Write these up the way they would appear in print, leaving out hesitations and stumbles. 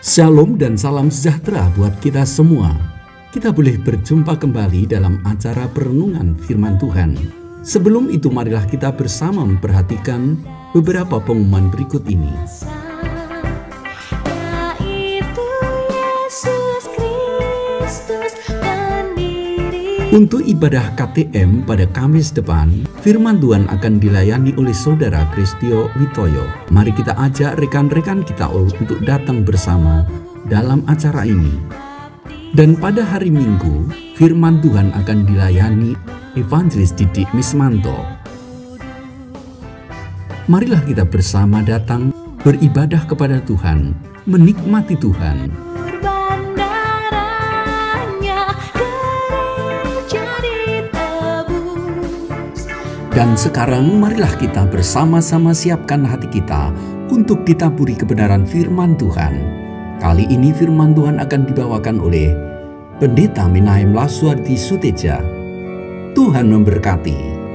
Shalom dan salam sejahtera buat kita semua. Kita boleh berjumpa kembali dalam acara perenungan firman Tuhan. Sebelum itu marilah kita bersama memperhatikan beberapa pengumuman berikut ini. Untuk ibadah KTM pada Kamis depan, firman Tuhan akan dilayani oleh Saudara Kristio Witoyo. Mari kita ajak rekan-rekan kita untuk datang bersama dalam acara ini. Dan pada hari Minggu, firman Tuhan akan dilayani Evangelis Didik Mismanto. Marilah kita bersama datang beribadah kepada Tuhan, menikmati Tuhan. Dan sekarang marilah kita bersama-sama siapkan hati kita untuk ditaburi kebenaran firman Tuhan. Kali ini firman Tuhan akan dibawakan oleh Pendeta Minahem Laswardi Suteja. Tuhan memberkati.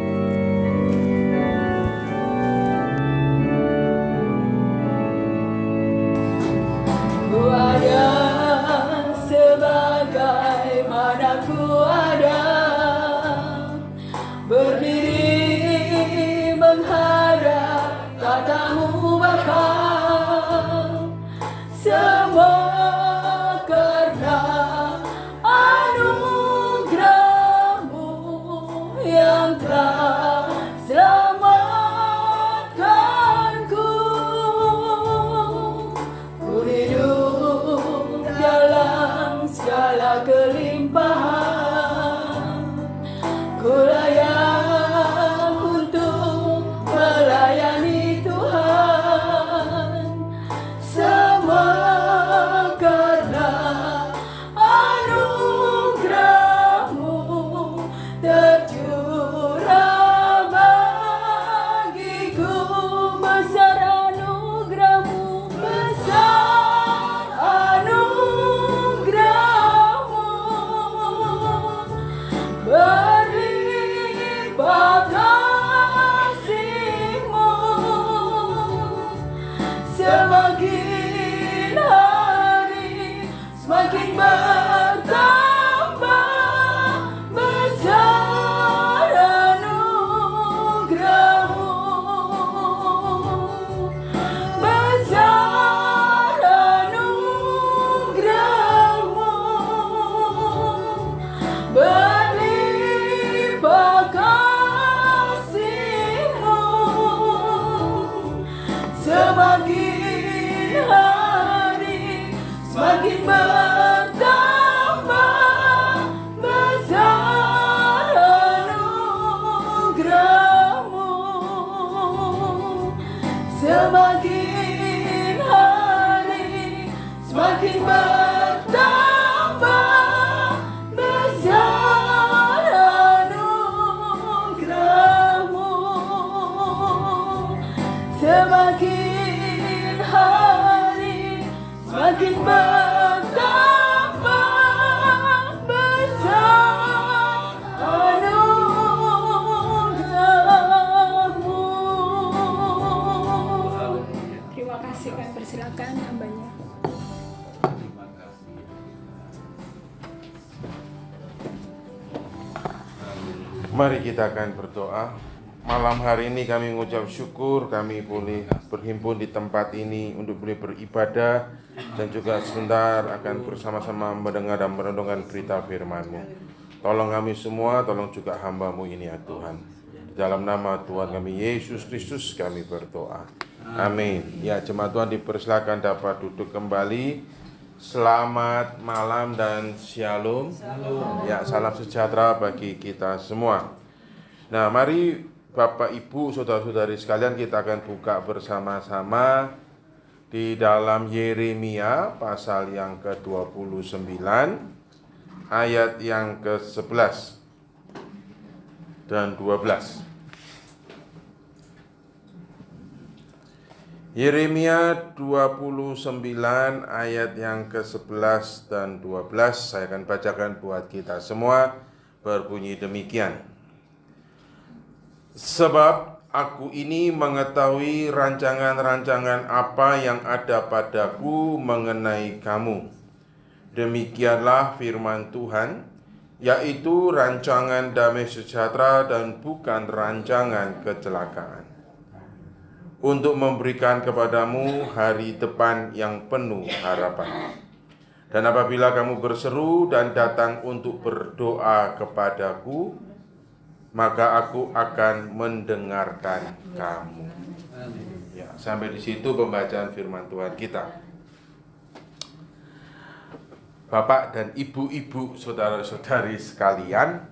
Semakin hari, semakin bertambah besar anugerah-Mu. Semakin hari, semakin bertambah besar anugerah-Mu. Terima kasih, kami persilakan hambanya. Mari kita akan berdoa. Malam hari ini kami mengucap syukur kami boleh berhimpun di tempat ini untuk boleh beribadah dan juga sebentar akan bersama-sama mendengar dan merenungkan berita firman-Mu. Tolong kami semua, tolong juga hamba-Mu ini ya Tuhan. Dalam nama Tuhan kami Yesus Kristus kami berdoa. Amin. Ya, jemaat Tuhan dipersilakan dapat duduk kembali. Selamat malam dan shalom. Ya, salam sejahtera bagi kita semua. Nah, mari Bapak Ibu, saudara-saudari sekalian, kita akan buka bersama-sama di dalam Yeremia pasal yang ke-29 ayat yang ke-11 dan 12. Yeremia 29 ayat yang ke-11 dan 12 saya akan bacakan buat kita semua, berbunyi demikian. Sebab Aku ini mengetahui rancangan-rancangan apa yang ada padaku mengenai kamu. Demikianlah firman Tuhan, yaitu rancangan damai sejahtera dan bukan rancangan kecelakaan, untuk memberikan kepadamu hari depan yang penuh harapan. Dan apabila kamu berseru dan datang untuk berdoa kepadaku, maka aku akan mendengarkan kamu. Ya, sampai di situ pembacaan firman Tuhan kita. Bapak dan ibu-ibu, saudara-saudari sekalian,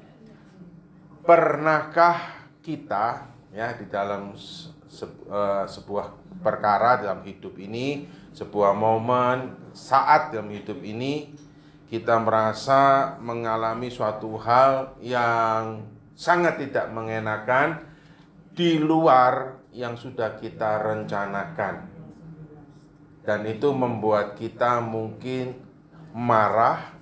pernahkah kita ya di dalam sebuah perkara dalam hidup ini, sebuah momen, saat dalam hidup ini, kita merasa mengalami suatu hal yang sangat tidak mengenakan di luar yang sudah kita rencanakan, dan itu membuat kita mungkin marah,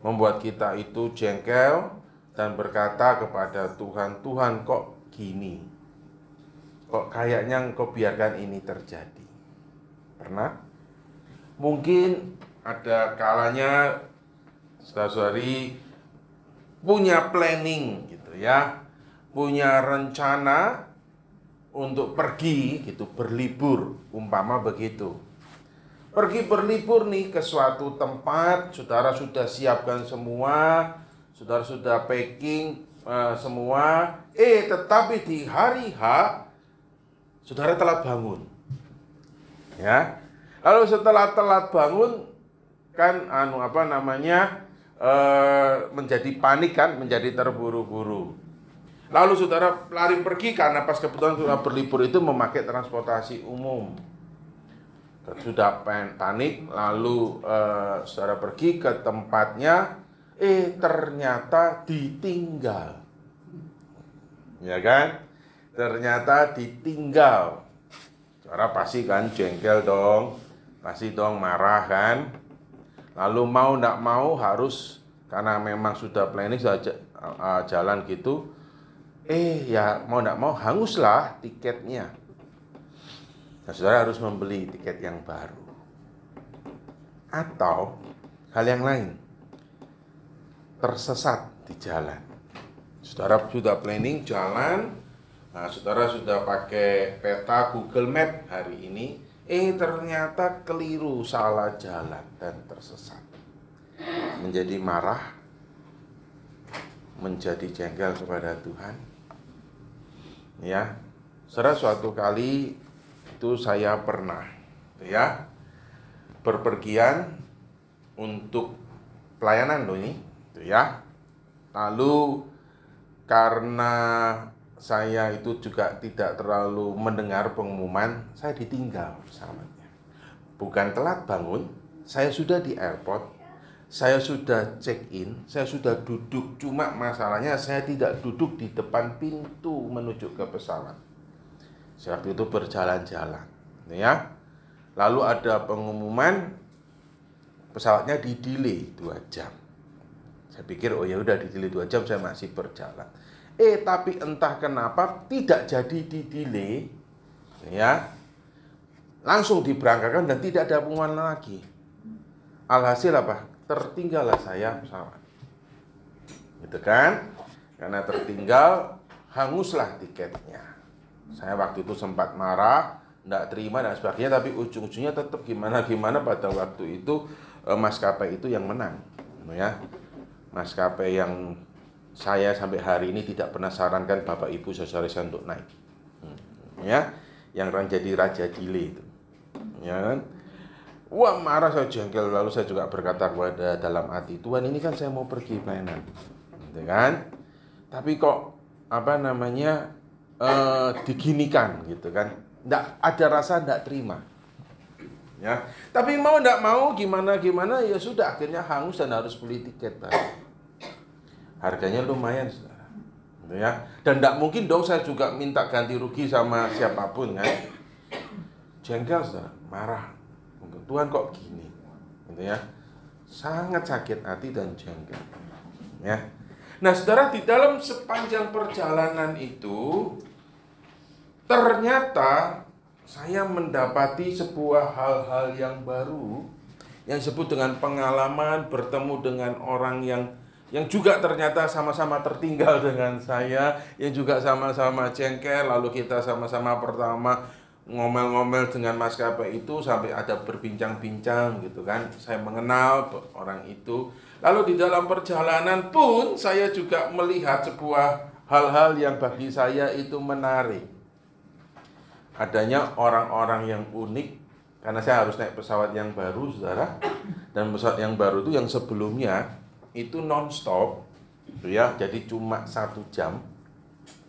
membuat kita itu jengkel dan berkata kepada Tuhan, Tuhan kok gini, kok kayaknya Engkau biarkan ini terjadi. Pernah? Mungkin ada kalanya saudara-saudari punya planning gitu ya, punya rencana untuk pergi gitu, berlibur, umpama begitu. Pergi berlibur nih ke suatu tempat, saudara sudah siapkan semua, saudara sudah packing semua, tetapi di hari H saudara telat bangun. Ya. Lalu setelah telat bangun kan menjadi panik kan, menjadi terburu-buru. Lalu saudara lari pergi karena pas kebetulan saudara berlibur itu memakai transportasi umum. Sudah panik, lalu saudara pergi ke tempatnya, ternyata ditinggal. Ya kan? Ternyata ditinggal. Saudara pasti kan jengkel dong, pasti dong marah kan. Lalu mau tidak mau harus, karena memang sudah planning saja jalan gitu, ya mau tidak mau hanguslah tiketnya. Nah, saudara harus membeli tiket yang baru. Atau hal yang lain, tersesat di jalan. Saudara sudah planning jalan, nah saudara sudah pakai peta Google Map hari ini, ternyata keliru, salah jalan dan tersesat. Menjadi marah, menjadi jengkel kepada Tuhan. Ya, saudara, suatu kali itu saya pernah ya berpergian untuk pelayanan loh ini, ya. Lalu karena saya itu juga tidak terlalu mendengar pengumuman, saya ditinggal pesawatnya. Bukan telat bangun, saya sudah di airport, saya sudah check in, saya sudah duduk. Cuma masalahnya saya tidak duduk di depan pintu menuju ke pesawat. Saya waktu itu berjalan-jalan, ya. Lalu ada pengumuman pesawatnya di-delay 2 jam. Saya pikir oh ya udah di-delay 2 jam, saya masih berjalan. Tapi entah kenapa tidak jadi di-delay, ya. Langsung diberangkatkan dan tidak ada pengumuman lagi. Alhasil apa? Tertinggallah saya pesawat. Gitu kan? Karena tertinggal, hanguslah tiketnya. Saya waktu itu sempat marah, tidak terima dan sebagainya, tapi ujung-ujungnya tetap gimana-gimana pada waktu itu maskapai itu yang menang, ya. Maskapai yang saya sampai hari ini tidak pernah sarankan Bapak Ibu saudara saya untuk naik, ya, yang jadi raja delay itu, ya kan? Wah, marah, saya jengkel. Lalu saya juga berkata kepada dalam hati, Tuhan, ini kan saya mau pergi pelayanan, gitu kan? Tapi kok diginikan, gitu kan? Nggak ada rasa tidak terima, ya. Tapi mau tidak mau gimana ya sudah, akhirnya hangus dan harus beli tiket baru. Harganya lumayan, saudara, gitu ya. Dan tidak mungkin dong saya juga minta ganti rugi sama siapapun kan. Jengkel, saudara, marah. Tuhan kok gini, gitu ya. Sangat sakit hati dan jengkel, ya. Nah, saudara, di dalam sepanjang perjalanan itu ternyata saya mendapati sebuah hal-hal yang baru yang disebut dengan pengalaman bertemu dengan orang yang juga ternyata sama-sama tertinggal dengan saya, yang juga sama-sama jengkel, lalu kita sama-sama pertama ngomel-ngomel dengan maskapai itu sampai ada berbincang-bincang gitu kan. Saya mengenal orang itu. Lalu di dalam perjalanan pun saya juga melihat sebuah hal-hal yang bagi saya itu menarik. Adanya orang-orang yang unik, karena saya harus naik pesawat yang baru, saudara. Dan pesawat yang baru itu yang sebelumnya itu non-stop, ya, jadi cuma 1 jam,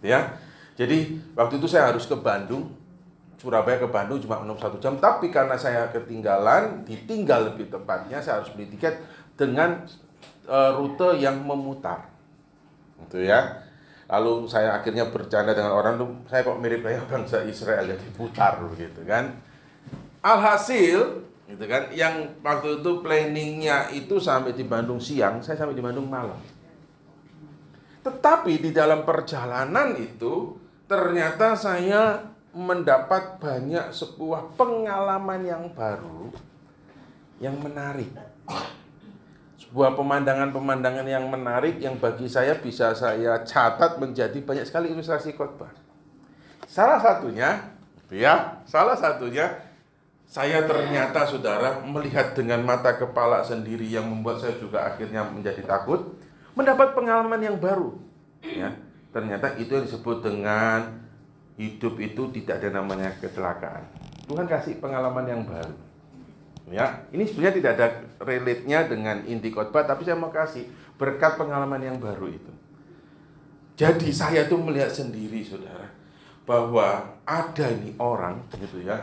ya. Jadi waktu itu saya harus ke Bandung, Surabaya ke Bandung cuma 1 jam. Tapi karena saya ditinggal lebih tepatnya, saya harus beli tiket dengan rute yang memutar, gitu ya. Lalu saya akhirnya bercanda dengan orang tuh, saya kok mirip kayak bangsa Israel yang diputar begitu kan. Alhasil, gitu kan, yang waktu itu planningnya itu sampai di Bandung siang, saya sampai di Bandung malam. Tetapi di dalam perjalanan itu ternyata saya mendapat banyak sebuah pengalaman yang baru, yang menarik. Sebuah pemandangan-pemandangan yang menarik yang bagi saya bisa saya catat menjadi banyak sekali ilustrasi khotbah. Salah satunya saya ternyata, saudara, melihat dengan mata kepala sendiri yang membuat saya juga akhirnya menjadi takut, mendapat pengalaman yang baru. Ya, ternyata itu yang disebut dengan hidup itu tidak ada namanya kecelakaan. Tuhan kasih pengalaman yang baru. Ya, ini sebenarnya tidak ada relate-nya dengan inti khotbah, tapi saya mau kasih berkat pengalaman yang baru itu. Jadi saya tuh melihat sendiri, saudara, bahwa ada ini orang gitu ya,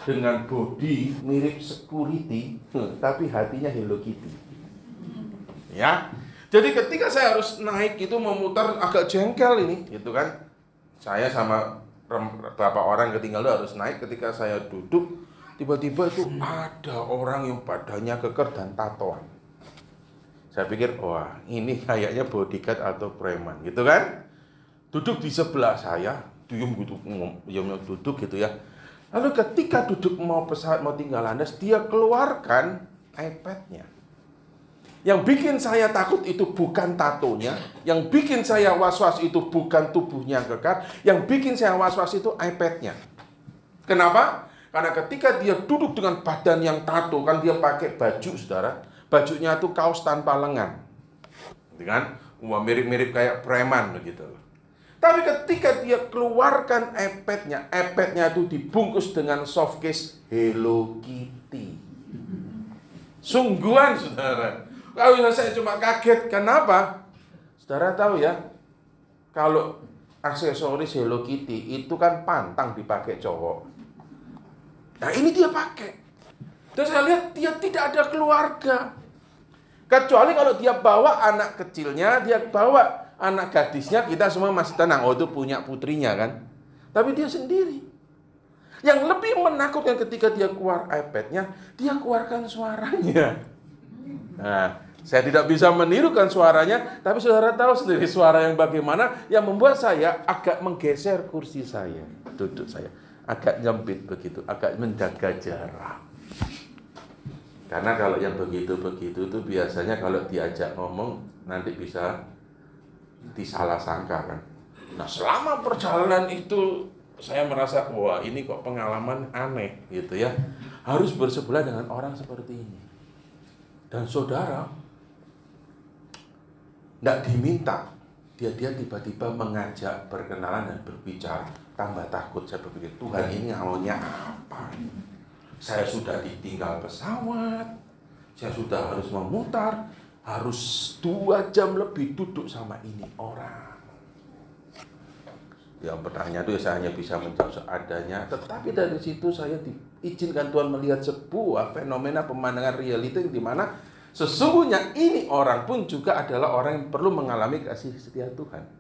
dengan body mirip security, tapi hatinya Hello Kitty. Ya. Jadi ketika saya harus naik itu memutar agak jengkel ini, gitu kan. Saya sama beberapa orang ketinggalan harus naik. Ketika saya duduk, tiba-tiba itu ada orang yang badannya keker dan tatoan. Saya pikir, wah ini kayaknya bodyguard atau preman gitu kan. Duduk di sebelah saya, duduk gitu ya. Lalu ketika duduk pesawat mau tinggal landas, dia keluarkan iPad-nya. Yang bikin saya takut itu bukan tatonya, yang bikin saya was-was itu bukan tubuhnya kekar, yang bikin saya was-was itu iPad-nya. Kenapa? Karena ketika dia duduk dengan badan yang tato, kan dia pakai baju, saudara. Bajunya itu kaos tanpa lengan. Kan? Wah, mirip-mirip kayak preman begitu. Tapi ketika dia keluarkan iPad-nya itu dibungkus dengan softcase Hello Kitty. Sungguhan, saudara. Kalau saya cuma kaget, kenapa? Saudara tahu ya, kalau aksesoris Hello Kitty itu kan pantang dipakai cowok. Nah ini dia pakai. Terus saya lihat dia tidak ada keluarga. Kecuali kalau dia bawa anak kecilnya, dia bawa anak gadisnya, kita semua masih tenang. Oh itu punya putrinya kan. Tapi dia sendiri. Yang lebih menakutkan ketika dia keluar iPad-nya, dia keluarkan suaranya. Nah, saya tidak bisa menirukan suaranya, tapi saudara tahu sendiri suara yang bagaimana, yang membuat saya agak menggeser kursi saya, duduk saya. Agak nyempit begitu, agak menjaga jarak. Karena kalau yang begitu-begitu itu biasanya kalau diajak ngomong nanti bisa disalah sangka kan. Nah selama perjalanan itu saya merasa wah ini kok pengalaman aneh gitu ya. Harus bersebelah dengan orang seperti ini. Dan saudara, tidak diminta, dia tiba-tiba mengajak berkenalan dan berbicara. Tambah takut, saya berpikir, Tuhan ini maunya apa? Saya sudah ditinggal pesawat, saya sudah harus memutar, harus 2 jam lebih duduk sama ini orang. Yang pertanyaan itu saya hanya bisa menjawab seadanya, tetapi dari situ saya diizinkan Tuhan melihat sebuah fenomena pemandangan realita di mana sesungguhnya ini orang pun juga adalah orang yang perlu mengalami kasih setia Tuhan.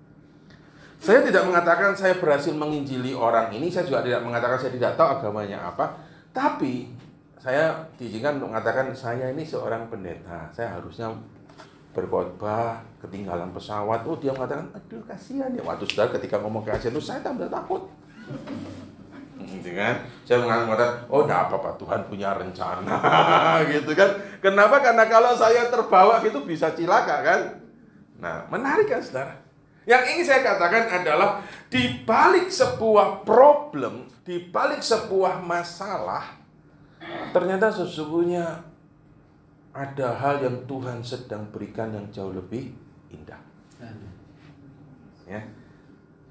Saya tidak mengatakan saya berhasil menginjili orang ini, saya juga tidak mengatakan saya tidak tahu agamanya apa, tapi saya diizinkan untuk mengatakan saya ini seorang pendeta, saya harusnya berkhotbah, ketinggalan pesawat. Oh dia mengatakan, aduh kasihan ya. Waktu saudara ketika ngomong kasihan itu saya tambah takut. Gitu kan? Saya mengatakan, oh enggak apa-apa, Tuhan punya rencana. Gitu kan? Kenapa? Karena kalau saya terbawa gitu bisa cilaka kan? Nah, menarik kan saudara? Yang ingin saya katakan adalah di balik sebuah problem, di balik sebuah masalah, ternyata sesungguhnya ada hal yang Tuhan sedang berikan yang jauh lebih indah. Ya.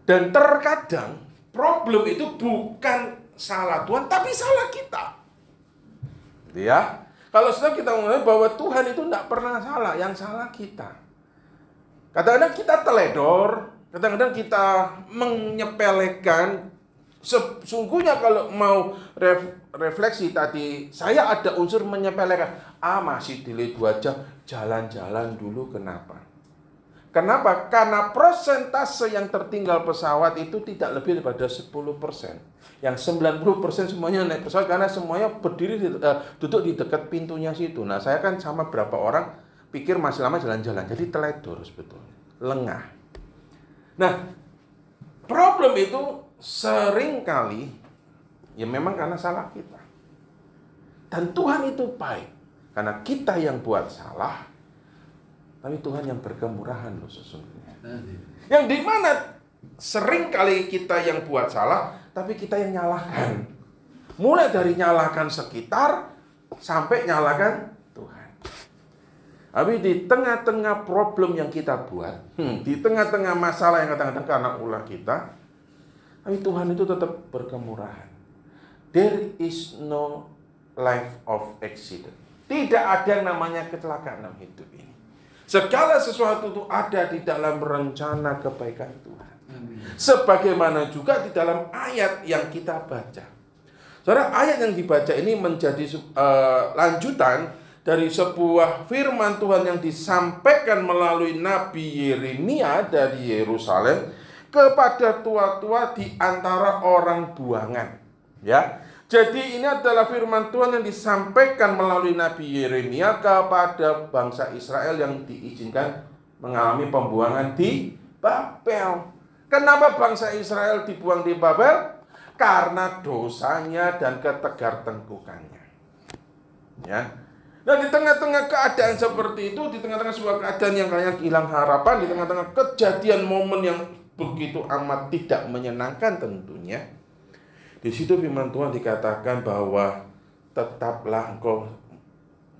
Dan terkadang problem itu bukan salah Tuhan, tapi salah kita. Ya. Kalau sudah kita mengatakan bahwa Tuhan itu tidak pernah salah, yang salah kita. Kadang-kadang kita teledor, kadang-kadang kita menyepelekan. Sesungguhnya kalau mau refleksi tadi, saya ada unsur menyepelekan. Masih delay 2 jam, jalan-jalan dulu, kenapa? Kenapa? Karena persentase yang tertinggal pesawat itu tidak lebih daripada 10%. Yang 90% semuanya naik pesawat karena semuanya berdiri duduk di dekat pintunya situ. Nah, saya kan sama berapa orang pikir masih lama jalan-jalan, jadi teledor sebetulnya, lengah. Nah, problem itu sering kali ya memang karena salah kita. Dan Tuhan itu baik, karena kita yang buat salah, tapi Tuhan yang berkemurahan loh sesungguhnya. Yang dimana sering kali kita yang buat salah, tapi kita yang nyalahkan. Mulai dari nyalahkan sekitar, sampai nyalahkan Tuhan. Tapi di tengah-tengah problem yang kita buat, di tengah-tengah masalah yang kadang-kadang karena ulah kita, tapi Tuhan itu tetap berkemurahan. There is no life of accident. Tidak ada yang namanya kecelakaan dalam hidup ini. Segala sesuatu itu ada di dalam rencana kebaikan Tuhan. Sebagaimana juga di dalam ayat yang kita baca. Saudara, ayat yang dibaca ini menjadi lanjutan dari sebuah firman Tuhan yang disampaikan melalui Nabi Yeremia dari Yerusalem kepada tua-tua di antara orang buangan. Ya. Jadi ini adalah firman Tuhan yang disampaikan melalui Nabi Yeremia kepada bangsa Israel yang diizinkan mengalami pembuangan di Babel. Kenapa bangsa Israel dibuang di Babel? Karena dosanya dan ketegar-tengkukannya. Ya. Nah, di tengah-tengah keadaan seperti itu, di tengah-tengah sebuah keadaan yang kalian hilang harapan, di tengah-tengah kejadian momen yang begitu amat tidak menyenangkan tentunya, di situ firman Tuhan dikatakan bahwa tetaplah engkau,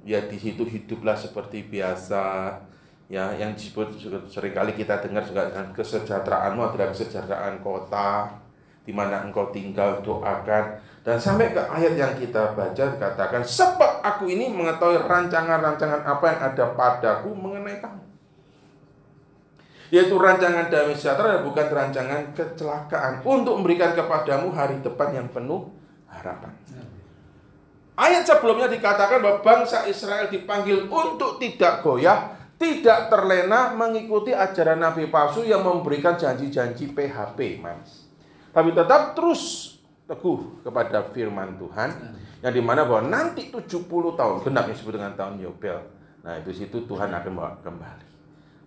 ya di situ hiduplah seperti biasa, ya yang disebut seringkali kita dengar juga dengan kesejahteraanmu adalah kesejahteraan kota di mana engkau tinggal, doakan. Dan sampai ke ayat yang kita baca dikatakan, sebab aku ini mengetahui rancangan-rancangan apa yang ada padaku mengenai kamu, yaitu rancangan damai sejahtera, bukan rancangan kecelakaan, untuk memberikan kepadamu hari depan yang penuh harapan. Ayat sebelumnya dikatakan bahwa bangsa Israel dipanggil untuk tidak goyah, tidak terlena mengikuti ajaran nabi palsu yang memberikan janji-janji PHP, Mas. Tapi tetap terus teguh kepada firman Tuhan, yang dimana bahwa nanti 70 tahun, genap disebut dengan tahun Yobel. Nah, itu situ Tuhan akan bawa kembali.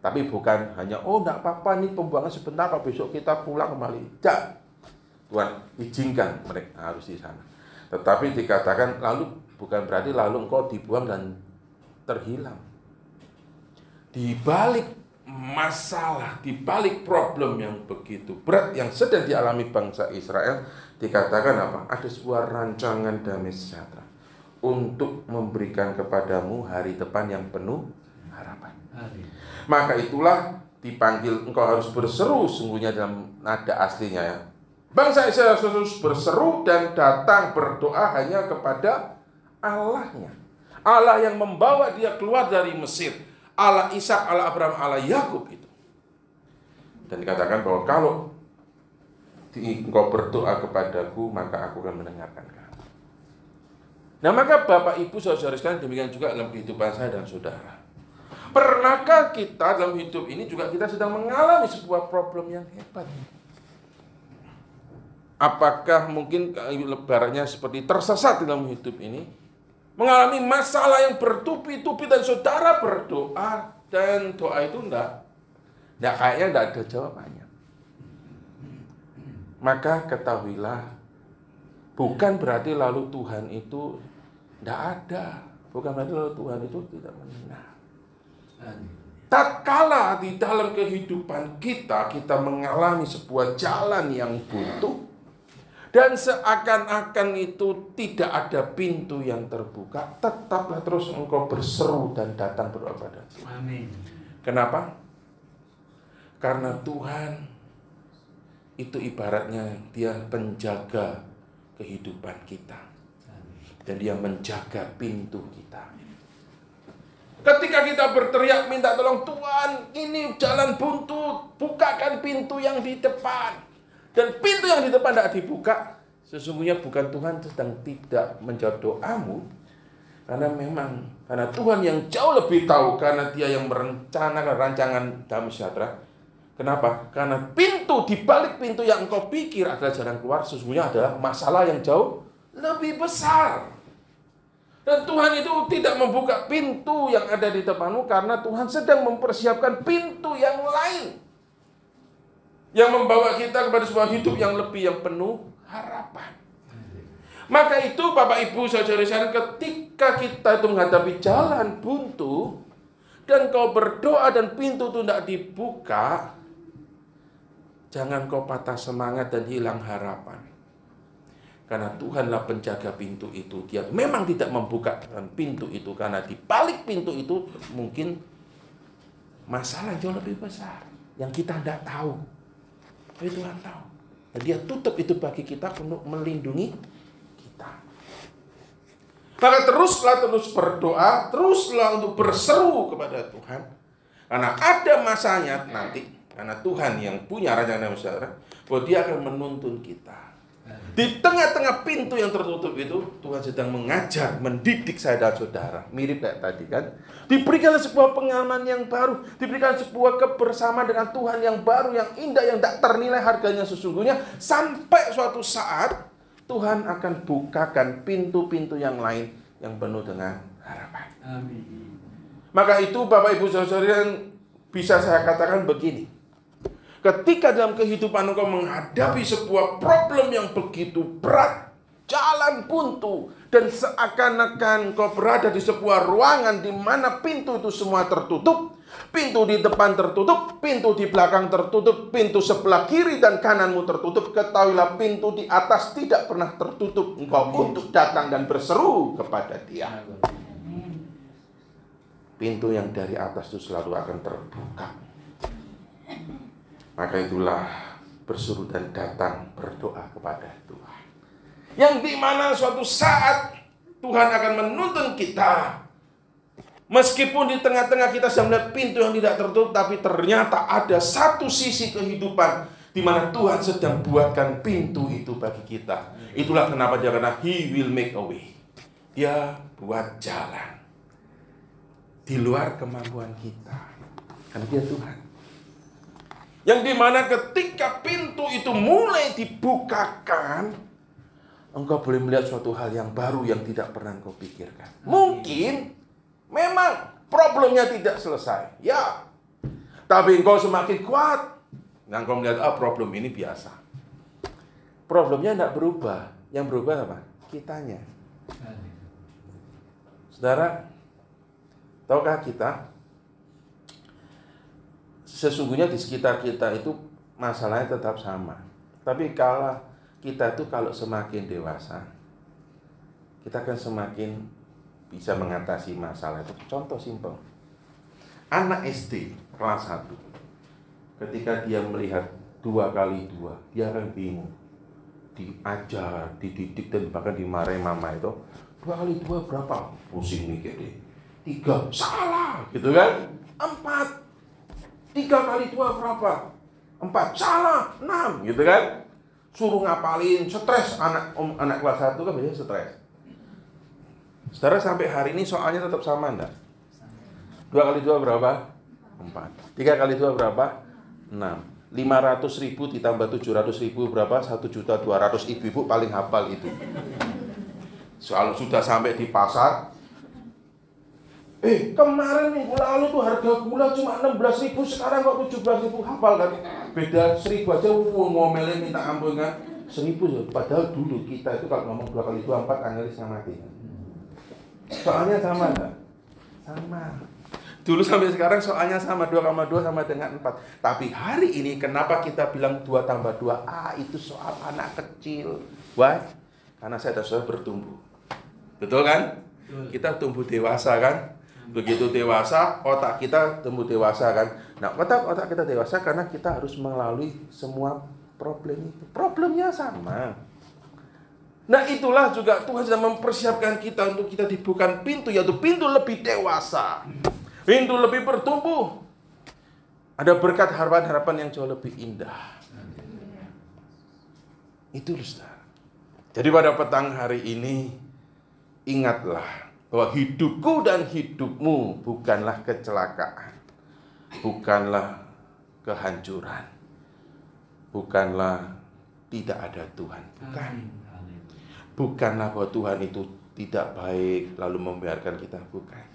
Tapi bukan hanya, enggak apa-apa nih pembuangan sebentar, Pak, besok kita pulang kembali. Tidak. Tuhan izinkan mereka harus di sana. Tetapi dikatakan lalu bukan berarti lalu engkau dibuang dan terhilang. Di balik masalah, di balik problem yang begitu berat yang sedang dialami bangsa Israel, dikatakan apa? Ada sebuah rancangan damai sejahtera untuk memberikan kepadamu hari depan yang penuh harapan. Maka itulah dipanggil engkau harus berseru, sungguhnya dalam nada aslinya ya. Bangsa Israel harus berseru dan datang berdoa hanya kepada Allahnya. Allah yang membawa dia keluar dari Mesir. Allah Ishak, Allah Abraham, Allah Yakub itu. Dan dikatakan bahwa kalau engkau berdoa kepadaku, maka aku akan mendengarkan kamu. Nah, maka Bapak Ibu saudara sekalian, demikian juga dalam kehidupan saya dan saudara. Pernahkah kita dalam hidup ini juga kita sedang mengalami sebuah problem yang hebat? Apakah mungkin lebarannya seperti tersesat dalam hidup ini? Mengalami masalah yang bertubi-tubi dan saudara berdoa dan doa itu kayaknya enggak ada jawabannya. maka ketahuilah, bukan berarti lalu Tuhan itu tidak ada. Bukan berarti lalu Tuhan itu tidak benar. Tatkala di dalam kehidupan kita mengalami sebuah jalan yang buntu, dan seakan-akan itu tidak ada pintu yang terbuka, tetaplah terus engkau berseru dan datang berdoa pada Tuhan. Amin. Kenapa? Karena Tuhan itu ibaratnya dia penjaga kehidupan kita. Dan dia menjaga pintu kita. Ketika kita berteriak minta tolong, Tuhan, ini jalan buntu, bukakan pintu yang di depan. Dan pintu yang di depan tidak dibuka, sesungguhnya bukan Tuhan sedang tidak menjawab doamu, karena Tuhan yang jauh lebih tahu, karena dia yang merencanakan rancangan damai sejahtera. Kenapa? Karena pintu, di balik pintu yang engkau pikir adalah jalan keluar, sesungguhnya adalah masalah yang jauh lebih besar. Dan Tuhan itu tidak membuka pintu yang ada di depanmu karena Tuhan sedang mempersiapkan pintu yang lain, yang membawa kita kepada sebuah hidup yang lebih, yang penuh harapan. Maka itu Bapak Ibu saudara-saudara, ketika kita itu menghadapi jalan buntu dan kau berdoa dan pintu itu tidak dibuka, jangan kau patah semangat dan hilang harapan. Karena Tuhanlah penjaga pintu itu. Dia memang tidak membuka pintu itu, karena di balik pintu itu mungkin masalah jauh lebih besar yang kita tidak tahu. Tapi Tuhan tahu. Dan dia tutup itu bagi kita untuk melindungi kita. Maka teruslah terus berdoa, teruslah untuk berseru kepada Tuhan. Karena ada masanya nanti, karena Tuhan yang punya rancangan saudara, bahwa dia akan menuntun kita. Di tengah-tengah pintu yang tertutup itu, Tuhan sedang mengajar, mendidik saya dan saudara. Mirip kayak tadi kan. Diberikan sebuah pengalaman yang baru, diberikan sebuah kebersamaan dengan Tuhan yang baru, yang indah, yang tak ternilai harganya sesungguhnya. Sampai suatu saat Tuhan akan bukakan pintu-pintu yang lain yang penuh dengan harapan. Amin. Maka itu Bapak Ibu saudara, bisa saya katakan begini. Ketika dalam kehidupan engkau menghadapi sebuah problem yang begitu berat, jalan buntu, dan seakan-akan engkau berada di sebuah ruangan di mana pintu itu semua tertutup, pintu di depan tertutup, pintu di belakang tertutup, pintu sebelah kiri dan kananmu tertutup, ketahuilah pintu di atas tidak pernah tertutup engkau untuk datang dan berseru kepada Dia. Pintu yang dari atas itu selalu akan terbuka. Maka itulah berseru dan datang berdoa kepada Tuhan. Yang dimana suatu saat Tuhan akan menuntun kita. Meskipun di tengah-tengah kita sedang melihat pintu yang tidak tertutup, tapi ternyata ada satu sisi kehidupan di mana Tuhan sedang buatkan pintu itu bagi kita. Itulah kenapa dia kata He will make a way. Dia buat jalan di luar kemampuan kita. Karena dia Tuhan. Yang dimana ketika pintu itu mulai dibukakan, engkau boleh melihat suatu hal yang baru yang tidak pernah engkau pikirkan. Mungkin memang problemnya tidak selesai, ya, tapi engkau semakin kuat. Nah, engkau melihat problem ini biasa. Problemnya tidak berubah. Yang berubah apa? Kitanya. Saudara, tahukah kita? Sesungguhnya di sekitar kita itu masalahnya tetap sama. Tapi kalau kita itu kalau semakin dewasa, kita akan semakin bisa mengatasi masalah itu. Contoh simpel. Anak SD kelas 1, ketika dia melihat 2 kali 2, dia akan bingung. Diajar, dididik, dan bahkan dimarahi mama itu. 2 kali 2 berapa? Pusing mikir deh. 3, salah, gitu kan? 4. 3 kali 2 berapa? 4, salah, 6, gitu kan? Suruh ngapalin, stres. Anak kelas 1 kan biasanya stres. Saudara, sampai hari ini soalnya tetap sama enggak? 2 kali 2 berapa? 4. 3 kali 2 berapa? 6. 500.000 ditambah 700.000 berapa? 1.200.000. Ibu-ibu paling hafal itu. Soal sudah sampai di pasar, kemarin minggu lalu tuh harga gula cuma 16.000, sekarang kok 17.000, hafal kan? Beda 1000 aja ngomelin minta ampun kan. 1000 ya. Padahal dulu kita itu kalau ngomong 2 kali 2 4 analis mati. Soalnya sama enggak? Sama. Dulu sampai sekarang soalnya sama, 2,2 sama dengan 4. Tapi hari ini kenapa kita bilang 2 tambah 2? Itu soal anak kecil. Why? Karena saya dan saudara bertumbuh. Betul kan? Kita tumbuh dewasa kan? Begitu dewasa, otak kita tumbuh dewasa kan? Nah, otak kita dewasa karena kita harus melalui semua problem itu. Problemnya sama. Nah, itulah juga Tuhan sedang mempersiapkan kita untuk kita dibukakan pintu, yaitu pintu lebih dewasa. Pintu lebih bertumbuh. Ada berkat harapan-harapan yang jauh lebih indah. Itu saudara. Jadi pada petang hari ini, ingatlah bahwa hidupku dan hidupmu bukanlah kecelakaan. Bukanlah kehancuran. Bukanlah tidak ada Tuhan. Bukan. Bukanlah bahwa Tuhan itu tidak baik lalu membiarkan kita. Bukan.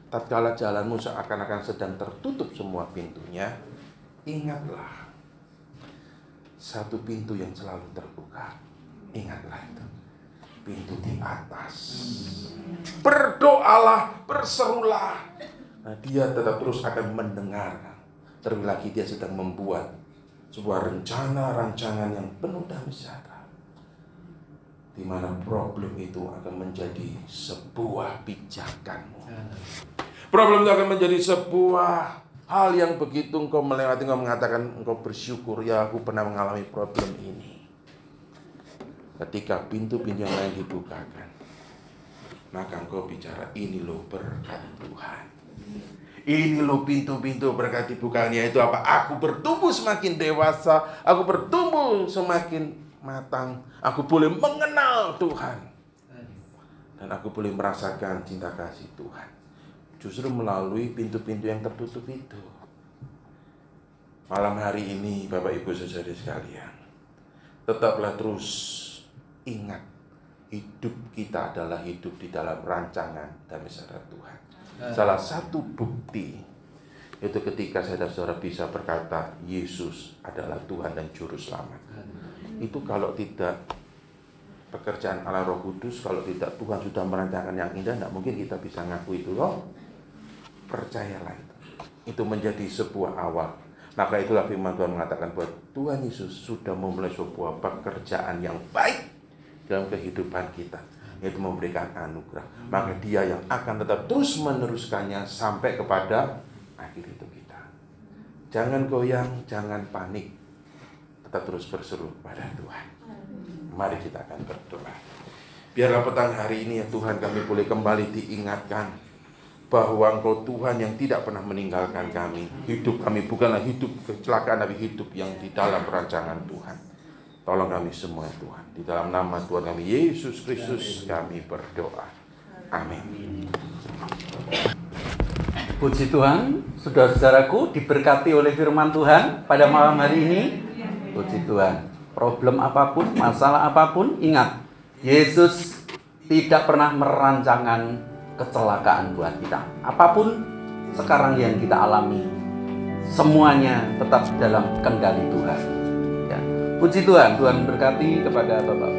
Tatkala jalanmu seakan-akan sedang tertutup semua pintunya, ingatlah satu pintu yang selalu terbuka. Ingatlah itu, pintu di atas. Berdoalah, berserulah. Nah, dia tetap terus akan mendengar. Terlebih lagi dia sedang membuat sebuah rancangan yang penuh damai sejahtera, di mana problem itu akan menjadi sebuah pijakanmu. Problem itu akan menjadi sebuah hal yang begitu engkau melewati, engkau mengatakan engkau bersyukur, ya aku pernah mengalami problem ini. Ketika pintu-pintu yang lain dibukakan, maka engkau bicara, ini loh berkat Tuhan. Ini loh pintu-pintu berkat dibukaannya itu apa? Aku bertumbuh semakin dewasa, aku bertumbuh semakin matang, aku boleh mengenal Tuhan, dan aku boleh merasakan cinta kasih Tuhan. Justru melalui pintu-pintu yang tertutup itu. Malam hari ini Bapak Ibu Saudara sekalian, tetaplah terus ingat, hidup kita adalah hidup di dalam rancangan damai sejahtera Tuhan. Salah satu bukti itu ketika saya dan saudara bisa berkata Yesus adalah Tuhan dan Juru Selamat. Itu kalau tidak pekerjaan Allah Roh Kudus, kalau tidak Tuhan sudah merancangkan yang indah, tidak mungkin kita bisa ngaku itu loh. Percayalah itu. Itu menjadi sebuah awal. Maka itulah firman Tuhan mengatakan bahwa Tuhan Yesus sudah memulai sebuah pekerjaan yang baik dalam kehidupan kita, yaitu memberikan anugerah. Maka dia yang akan tetap terus meneruskannya sampai kepada akhir itu kita. Jangan goyang, jangan panik. Tetap terus berseru pada Tuhan. Mari kita akan berdoa. Biarlah petang hari ini ya Tuhan, kami boleh kembali diingatkan bahwa Engkau Tuhan yang tidak pernah meninggalkan kami. Hidup kami bukanlah hidup kecelakaan, tapi hidup yang di dalam rancangan Tuhan. Tolong kami semua Tuhan. Di dalam nama Tuhan kami Yesus Kristus kami berdoa. Amin. Puji Tuhan, saudara-saudaraku diberkati oleh firman Tuhan pada malam hari ini. Puji Tuhan. Problem apapun, masalah apapun, ingat, Yesus tidak pernah merancangkan kecelakaan buat kita. Apapun sekarang yang kita alami, semuanya tetap dalam kendali Tuhan. Ya. Puji Tuhan, Tuhan berkati kepada Bapak.